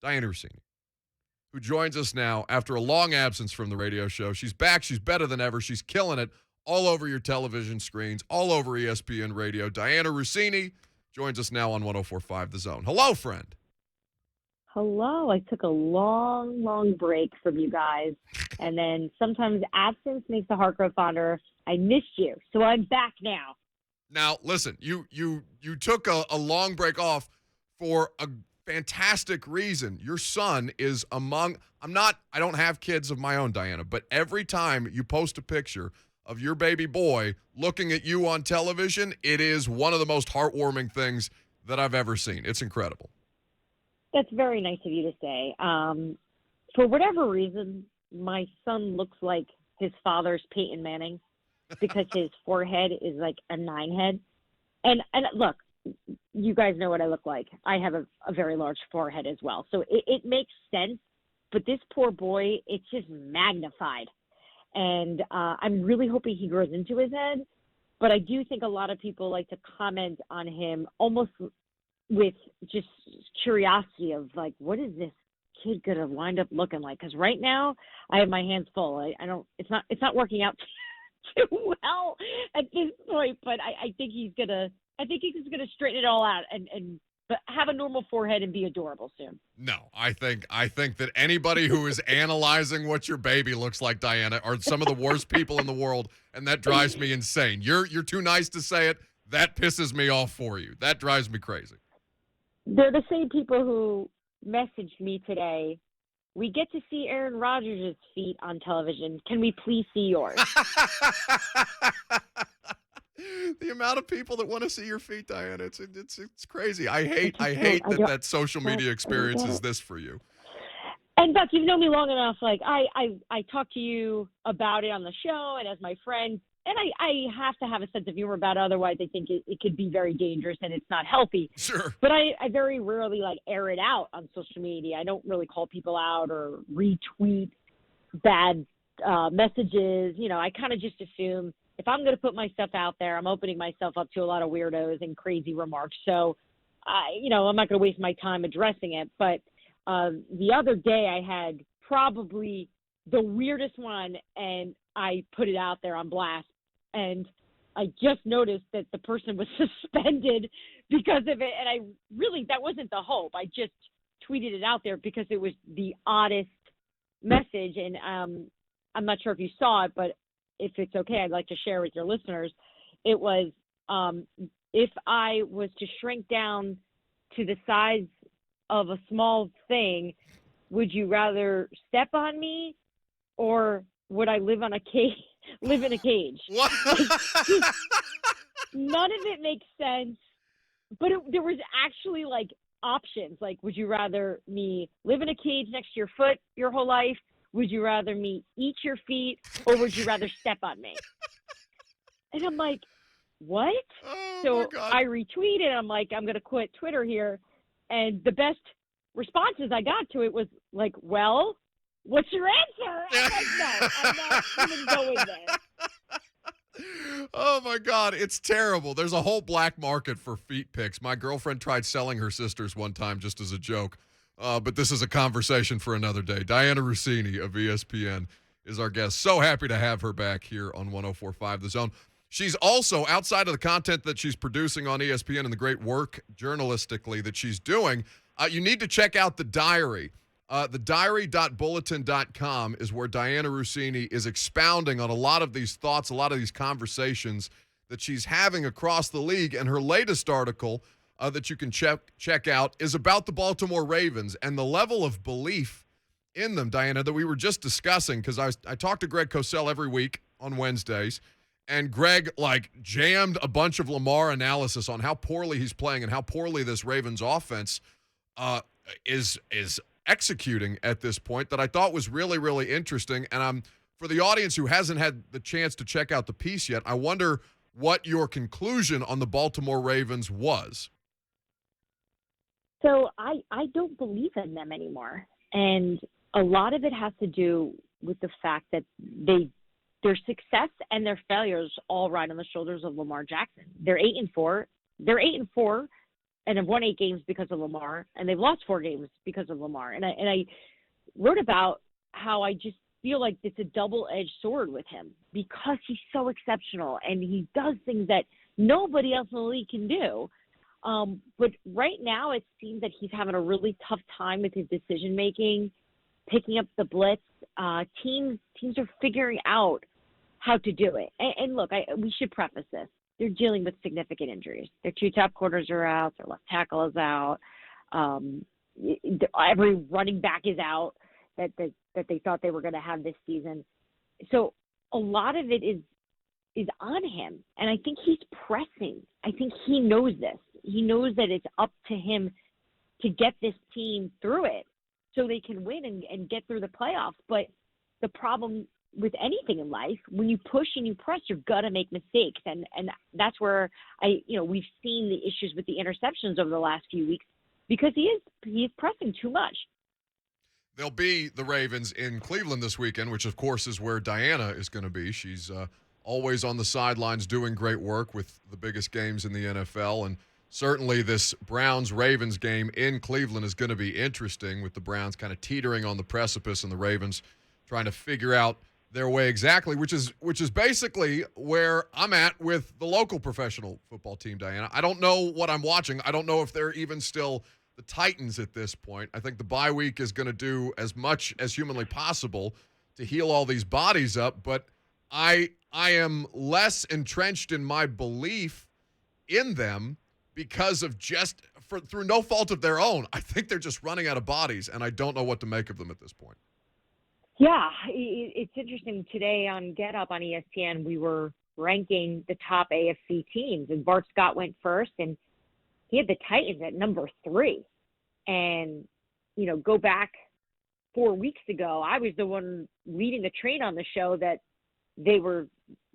Dianna Russini, who joins us now after a long absence from the radio show. She's back. She's better than ever. She's killing it all over your television screens, all over ESPN radio. Dianna Russini joins us now on 104.5 The Zone. Hello, friend. Hello. I took a long, long break from you guys. And then sometimes absence makes the heart grow fonder. I missed you. So I'm back now. Now, listen, you took a long break off for a fantastic reason. Your son is among – I don't have kids of my own, Dianna, but every time you post a picture of your baby boy looking at you on television, it is one of the most heartwarming things that I've ever seen. It's incredible. That's very nice of you to say. For whatever reason, my son looks like his father's Peyton Manning because his forehead is like a 9 head. And look, you guys know what I look like. I have a very large forehead as well. So it makes sense. But this poor boy, it's just magnified. And I'm really hoping he grows into his head. But I do think a lot of people like to comment on him almost with just curiosity of like, what is this kid going to wind up looking like? Because right now I have my hands full. It's not working out too well at this point, but I think he's going to straighten it all out and but have a normal forehead and be adorable soon. No, I think that anybody who is analyzing what your baby looks like, Dianna, are some of the worst people in the world, and that drives me insane. You're too nice to say it. That pisses me off for you. That drives me crazy. They're the same people who messaged me today. We get to see Aaron Rodgers' feet on television. Can we please see yours? The amount of people that want to see your feet, Dianna, it's crazy. I hate that social media experience is this for you. And Buck, you've known me long enough. Like I talk to you about it on the show and as my friend, and I have to have a sense of humor about it. Otherwise, I think it could be very dangerous and it's not healthy. Sure. But I very rarely air it out on social media. I don't really call people out or retweet bad messages. I kind of just assume if I'm going to put my stuff out there, I'm opening myself up to a lot of weirdos and crazy remarks. So, I'm not going to waste my time addressing it. But the other day I had probably the weirdest one, and I put it out there on blast. And I just noticed that the person was suspended because of it. And that wasn't the hope. I just tweeted it out there because it was the oddest message. And I'm not sure if you saw it, but if it's okay, I'd like to share with your listeners. It was, if I was to shrink down to the size of a small thing, would you rather step on me or would I live in a cage? What? None of it makes sense, but there was actually options. Like, would you rather me live in a cage next to your foot your whole life? Would you rather me eat your feet, or would you rather step on me? And I'm like, what? Oh, so my God. I retweeted. I'm like, I'm going to quit Twitter here. And the best responses I got to it was like, well, what's your answer? I'm like, no, I'm not even going there. Oh, my God. It's terrible. There's a whole black market for feet pics. My girlfriend tried selling her sisters one time just as a joke. But this is a conversation for another day. Dianna Russini of ESPN is our guest. So happy to have her back here on 104.5 The Zone. She's also, outside of the content that she's producing on ESPN and the great work journalistically that she's doing, you need to check out The Diary. Thediary.bulletin.com is where Dianna Russini is expounding on a lot of these thoughts, a lot of these conversations that she's having across the league. And her latest article that you can check out is about the Baltimore Ravens and the level of belief in them, Dianna, that we were just discussing, because I talk to Greg Cosell every week on Wednesdays, and Greg jammed a bunch of Lamar analysis on how poorly he's playing and how poorly this Ravens offense is executing at this point, that I thought was really, really interesting. And for the audience who hasn't had the chance to check out the piece yet, I wonder what your conclusion on the Baltimore Ravens was. So I don't believe in them anymore. And a lot of it has to do with the fact that their success and their failures all ride on the shoulders of Lamar Jackson. They're 8-4. They're 8-4 and have won 8 games because of Lamar, and they've lost 4 games because of Lamar. And I wrote about how I just feel like it's a double-edged sword with him because he's so exceptional and he does things that nobody else in the league can do. But right now it seems that he's having a really tough time with his decision-making, picking up the blitz. Teams are figuring out how to do it. And look, we should preface this. They're dealing with significant injuries. Their 2 top corners are out. Their left tackle is out. Every running back is out that they thought they were going to have this season. So a lot of it is on him. And I think he's pressing. I think he knows this. He knows that it's up to him to get this team through it so they can win and get through the playoffs. But the problem with anything in life, when you push and you press, you're gonna make mistakes, and that's where we've seen the issues with the interceptions over the last few weeks because he is pressing too much. They'll be the Ravens in Cleveland this weekend, which of course is where Dianna is going to be. She's always on the sidelines doing great work with the biggest games in the NFL, and certainly this Browns-Ravens game in Cleveland is going to be interesting with the Browns kind of teetering on the precipice and the Ravens trying to figure out their way exactly, which is basically where I'm at with the local professional football team, Dianna. I don't know what I'm watching. I don't know if they're even still the Titans at this point. I think the bye week is going to do as much as humanly possible to heal all these bodies up, but I am less entrenched in my belief in them because of through no fault of their own. I think they're just running out of bodies, and I don't know what to make of them at this point. Yeah, it's interesting. Today on Get Up on ESPN, we were ranking the top AFC teams, and Bart Scott went first, and he had the Titans at number 3. And, go back 4 weeks ago, I was the one leading the train on the show that they were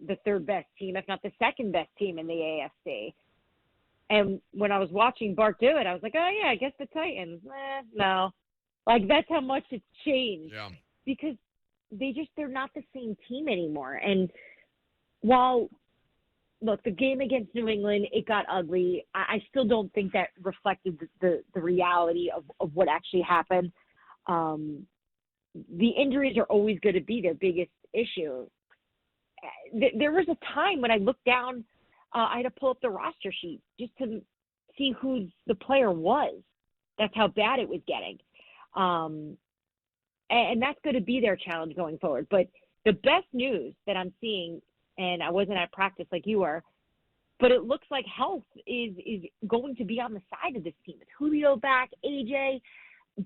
the 3rd best team, if not the 2nd best team in the AFC. And when I was watching Bart do it, I was like, oh, yeah, I guess the Titans. No. Like, that's how much it's changed. Yeah. Because they're not the same team anymore. And while, look, the game against New England, it got ugly, I still don't think that reflected the reality of what actually happened. The injuries are always going to be their biggest issue. There was a time when I looked down, I had to pull up the roster sheet just to see who the player was. That's how bad it was getting. And that's going to be their challenge going forward. But the best news that I'm seeing, and I wasn't at practice like you were, but it looks like health is going to be on the side of this team. With Julio back, AJ,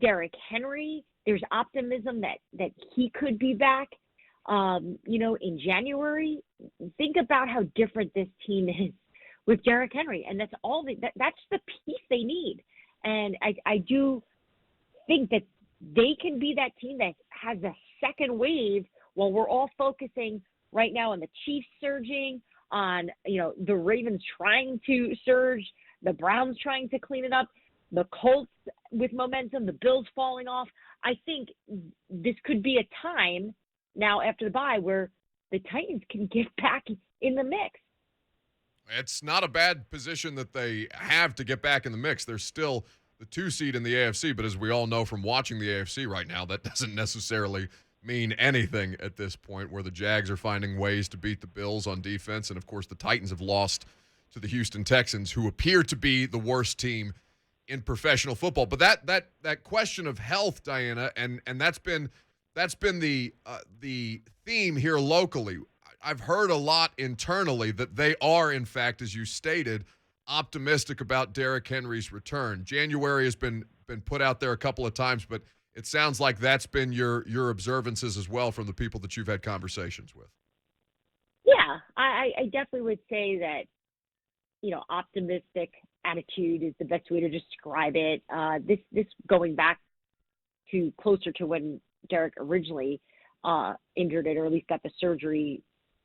Derrick Henry, there's optimism that he could be back, in January. Think about how different this team is with Derrick Henry. And that's that's the piece they need. And I do think that they can be that team that has a second wave while we're all focusing right now on the Chiefs surging, on, the Ravens trying to surge, the Browns trying to clean it up, the Colts with momentum, the Bills falling off. I think this could be a time now after the bye where the Titans can get back in the mix. It's not a bad position that they have to get back in the mix. They're still the 2 seed in the AFC, but as we all know from watching the AFC right now, that doesn't necessarily mean anything at this point, where the Jags are finding ways to beat the Bills on defense, and of course the Titans have lost to the Houston Texans, who appear to be the worst team in professional football. But that question of health, Dianna, and that's been the theme here locally. I've heard a lot internally that they are, in fact, as you stated, optimistic about Derrick Henry's return. January has been put out there a couple of times, but it sounds like that's been your observances as well from the people that you've had conversations with. Yeah, I definitely would say that, optimistic attitude is the best way to describe it. This going back to closer to when Derrick originally injured it, or at least got the surgery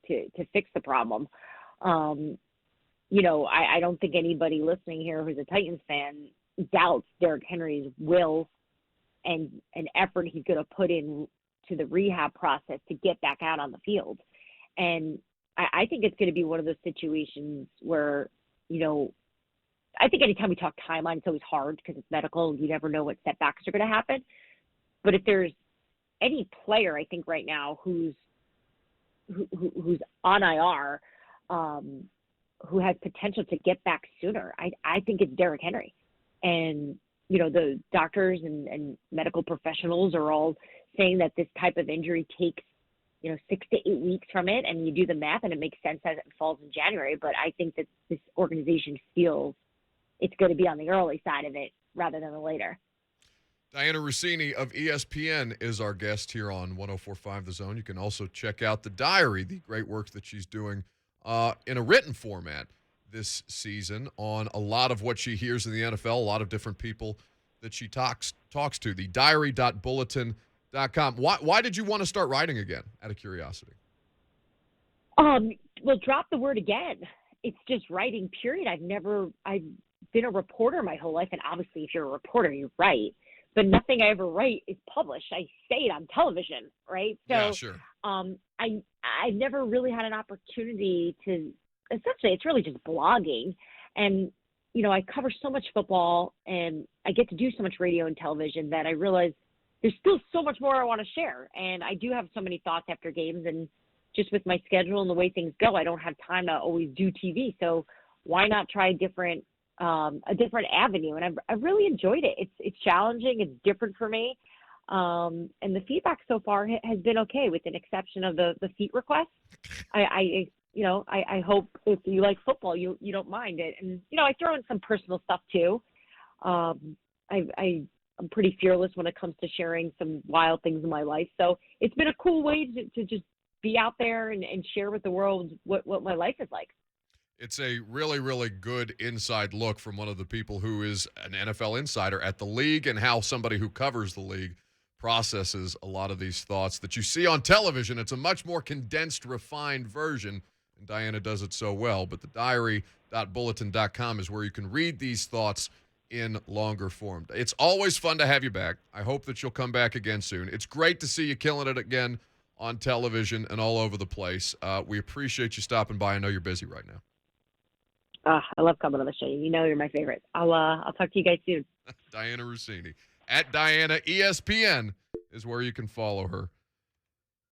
to fix the problem. I don't think anybody listening here who's a Titans fan doubts Derrick Henry's will and effort he's going to put in to the rehab process to get back out on the field. And I think it's going to be one of those situations where, I think anytime we talk timeline, it's always hard because it's medical. You never know what setbacks are going to happen. But if there's any player, I think right now who's on IR, who has potential to get back sooner, I think it's Derrick Henry. And, the doctors and medical professionals are all saying that this type of injury takes, 6 to 8 weeks from it. And you do the math and it makes sense as it falls in January. But I think that this organization feels it's going to be on the early side of it rather than the later. Dianna Russini of ESPN is our guest here on 104.5 The Zone. You can also check out the diary, the great work that she's doing in a written format this season on a lot of what she hears in the NFL, a lot of different people that she talks to. The diary.bulletin.com. Why did you want to start writing again, out of curiosity? Well, drop the word again. It's just writing, period. I've been a reporter my whole life, and obviously if you're a reporter, you write. But nothing I ever write is published. I say it on television, right? So, yeah, sure. I never really had an opportunity to. Essentially, it's really just blogging, and I cover so much football, and I get to do so much radio and television that I realize there's still so much more I want to share. And I do have so many thoughts after games, and just with my schedule and the way things go, I don't have time to always do TV. So why not try a different avenue? And I've really enjoyed it. It's challenging. It's different for me. And the feedback so far has been okay, with an exception of the feet request. I hope if you like football, you don't mind it. And, I throw in some personal stuff too. I'm pretty fearless when it comes to sharing some wild things in my life. So it's been a cool way to just be out there and share with the world what my life is like. It's a really, really good inside look from one of the people who is an NFL insider at the league, and how somebody who covers the league processes a lot of these thoughts that you see on television. It's a much more condensed, refined version, and Dianna does it so well. But the diary.bulletin.com is where you can read these thoughts in longer form. It's always fun to have you back. I hope that you'll come back again soon. It's great to see you killing it again on television and all over the place. We appreciate you stopping by. I know you're busy right now. I love coming on the show. You're my favorite. I'll talk to you guys soon. Dianna Russini. At Dianna ESPN is where you can follow her.